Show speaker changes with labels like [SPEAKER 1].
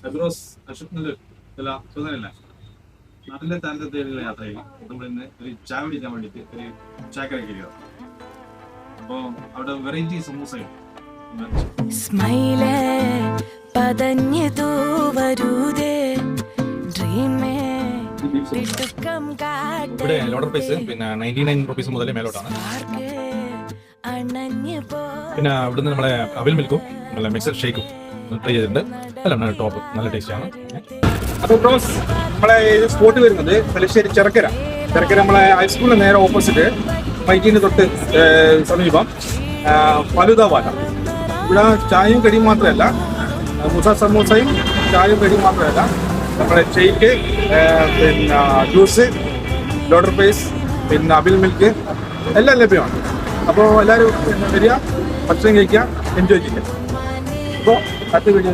[SPEAKER 1] ഫിറോസ് അഷ്റഫിന്റെ ചില ചോദ്യമല്ല നാട്ടിലെ താരതയിലുള്ള യാത്രയിൽ നമ്മൾ ഇന്ന് ഒരു ചായ പിടിക്കാൻ വേണ്ടിയിട്ട് ഒരു ചായക്കടയ്ക്ക് അപ്പോൾ അവിടെ വെറൈറ്റി സമൂസയും ഇവിടെ ലോഡർ പ്രൈസ് പിന്നെ 99 റുപ്പീസ് മുതൽ മേലോട്ടാണ്. പിന്നെ ഇവിടുന്ന് നമ്മളെ അവിൽ മിൽക്കും നല്ല മിക്സഡ് ഷേക്കും ട്രൈ ചെയ്തിട്ടുണ്ട്. അല്ല ടോപ്പ് നല്ല ടേസ്റ്റാണ്.
[SPEAKER 2] അപ്പോൾ ബ്രോസ് നമ്മളെ സ്പോട്ട് വരുന്നത് തലശ്ശേരി ചെറുക്കര നമ്മളെ ഹൈസ്കൂളിന് നേരെ ഓപ്പോസിറ്റ് മൈക്കിന് തൊട്ട് സമീപം ഫലുദാവാല. ഇവിടെ ചായയും കടിയും മാത്രമല്ല, സമൂസയും ചായയും കടിയും മാത്രമല്ല, നമ്മുടെ ഷേക്ക്, പിന്നെ ജ്യൂസ്, ലോഡർ പ്രൈസ്, പിന്നെ അവിൽ മിൽക്ക് എല്ലാം ലഭ്യമാണ്. അപ്പോൾ എല്ലാവരും വരിക, ഭക്ഷണം കഴിക്കുക, എൻജോയ് ചെയ്യുക. അപ്പോൾ അടുത്ത വീഡിയോ